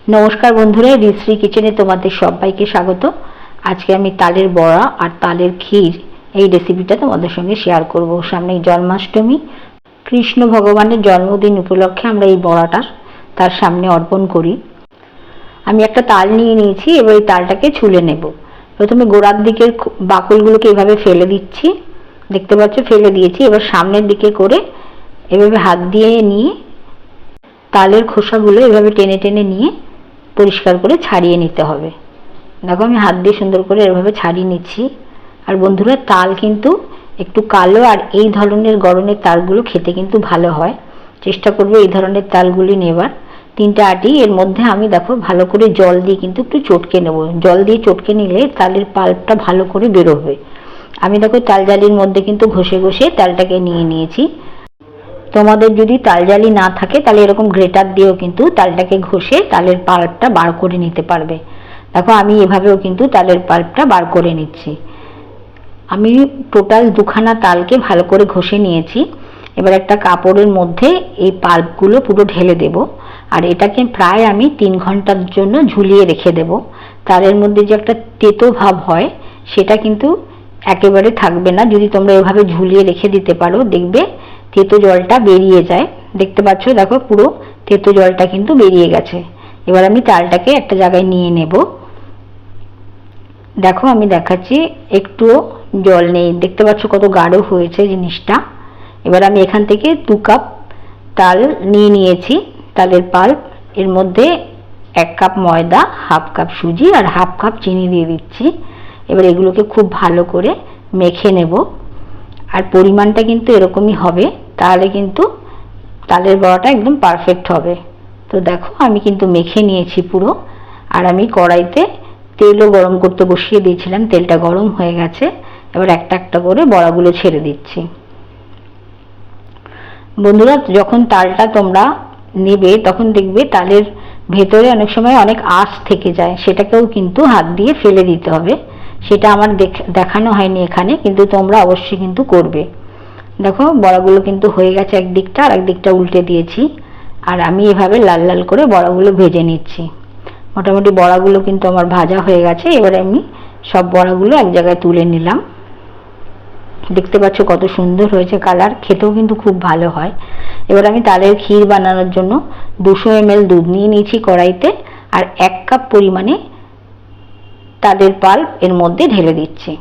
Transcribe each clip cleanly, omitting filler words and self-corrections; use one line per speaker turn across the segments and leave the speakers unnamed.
নমস্কার বন্ধুরা, রিশ্রী কিচেনে তোমাদের সবাইকে স্বাগত। আজকে আমি তালের বড়া আর তালের ক্ষীর এই রেসিপিটা তোমাদের সঙ্গে শেয়ার করব। সামনেই জন্মাষ্টমী, কৃষ্ণ ভগবানের জন্মদিন উপলক্ষে আমরা এই বড়াটা তার সামনে অর্পণ করি। আমি একটা তাল নিয়ে নিয়েছি, এবার এই তালটাকে ছুলে নেব। প্রথমে গোড়ার দিকের বাকলগুলোকে এভাবে ফেলে দিচ্ছি, দেখতে পাচ্ছ ফেলে দিয়েছি। এবার সামনের দিকে করে এভাবে হাত দিয়ে নিয়ে তালের খোসাগুলো এভাবে টেনে টেনে নিয়ে পরিষ্কার করে ছাড়িয়ে নিতে হবে। দেখো আমি হাত দিয়ে সুন্দর করে এভাবে ছাড়িয়ে নিচ্ছি। আর বন্ধুরা, তাল কিন্তু একটু কালো আর এই ধরনের গরনের তালগুলো খেতে কিন্তু ভালো হয়। চেষ্টা করবো এই ধরনের তালগুলি নেবার। তিনটা আটি এর মধ্যে আমি দেখো ভালো করে জল দিয়ে কিন্তু একটু চটকে নেব। জল দিয়ে চটকে নিলে তালের পাল্পটা ভালো করে বেরোবে। আমি দেখো তাল জালির মধ্যে কিন্তু ঘষে ঘষে তালটাকে নিয়ে নিয়েছি। তোমাদের যদি তাল জালি না থাকে তাহলে এরকম গ্রেটার দিয়েও কিন্তু তালটাকে ঘষে তালের পাল্পটা বার করে নিতে পারবে। দেখো আমি এভাবেও কিন্তু তালের পাল্পটা বার করে নিচ্ছি। আমি টোটাল দুখানা তালকে ভালো করে ঘষে নিয়েছি। এবার একটা কাপড়ের মধ্যে এই পাল্পগুলো পুরো ঢেলে দেব। আর এটাকে প্রায় আমি 3 ঘন্টার জন্য ঝুলিয়ে রেখে দেব। তালের মধ্যে যে একটা তেতো ভাব হয় সেটা কিন্তু একেবারে থাকবে না যদি তোমরা এভাবে ঝুলিয়ে রেখে দিতে পারো। দেখবে তেতো জলটা বেরিয়ে যায়। দেখতে পাচ্ছ, দেখো পুরো তেতো জলটা কিন্তু বেরিয়ে গেছে। এবার আমি তালটাকে একটা জায়গায় নিয়ে নেব। দেখো আমি দেখাচ্ছি, একটুও জল নেই। দেখতে পাচ্ছ কত গাঢ় হয়েছে জিনিসটা। এবার আমি এখান থেকে 2 কাপ তাল নিয়ে নিয়েছি, তালের পাল্প। এর মধ্যে 1 কাপ ময়দা, 1/2 কাপ সুজি আর 1/2 কাপ চিনি দিয়ে দিচ্ছি। এবার এগুলোকে খুব ভালো করে মেখে নেব। আর পরিমাণটা কিন্তু এরকমই হবে, তাহলে কিন্তু তালের বড়াটা একদম পারফেক্ট হবে। তো দেখো আমি কিন্তু মেখে নিয়েছি পুরো। আর আমি কড়াইতে তেলও গরম করতে বসিয়ে দিয়েছিলাম, তেলটা গরম হয়ে গেছে। এবার একটা একটা করে বড়াগুলো ছেড়ে দিচ্ছি। বন্ধুরা, যখন তালটা তোমরা নেবে তখন দেখবে তালের ভেতরে অনেক সময় অনেক আঁশ থেকে যায়, সেটাকেও কিন্তু হাত দিয়ে ফেলে দিতে হবে। সেটা আমার দেখানো হয়নি এখানে, কিন্তু তোমরা অবশ্যই কিন্তু করবে। দেখো বড়াগুলো কিন্তু হয়ে গেছে একদিকটা, আর একদিকটা উল্টে দিয়েছি। আর আমি এভাবে লাল লাল করে বড়াগুলো ভেজে নিচ্ছি। মোটামুটি বড়াগুলো কিন্তু আমার ভাজা হয়ে গেছে। এবারে আমি সব বড়াগুলো এক জায়গায় তুলে নিলাম। দেখতে পাচ্ছ কত সুন্দর হয়েছে কালার, খেতেও কিন্তু খুব ভালো হয়। এবার আমি তালের ক্ষীর বানানোর জন্য 200 ml দুধ নিয়ে নিয়েছি কড়াইতে, আর 1 কাপ পরিমাণে তালের পাল্প এর মধ্যে ঢেলে দিচ্ছি।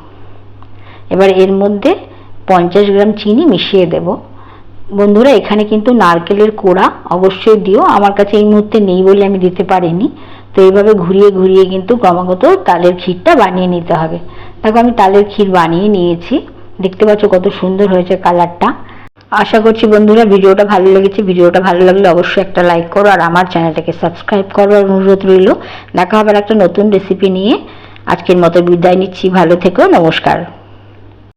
এবার এর মধ্যে 50 গ্রাম চিনি মিশিয়ে দেব। বন্ধুরা, এখানে কিন্তু নারকেলের কোড়া অবশ্যই দিও। আমার কাছে এই মুহূর্তে নেই বলে আমি দিতে পারিনি। তো এইভাবে ঘুরিয়ে ঘুরিয়ে কিন্তু ক্রমাগত তালের ক্ষীরটা বানিয়ে নিতে হবে। দেখো আমি তালের ক্ষীর বানিয়ে নিয়েছি। দেখতে পাচ্ছ কত সুন্দর হয়েছে কালারটা। আশা করছি বন্ধুরা ভিডিওটা ভালো লেগেছে। ভিডিওটা ভালো লাগলে অবশ্যই একটা লাইক করো, আর আমার চ্যানেলটাকে সাবস্ক্রাইব করবার অনুরোধ রইল। দেখা হবে একটা নতুন রেসিপি নিয়ে। আজকের মতো বিদায় নিচ্ছি, ভালো থেকো, নমস্কার।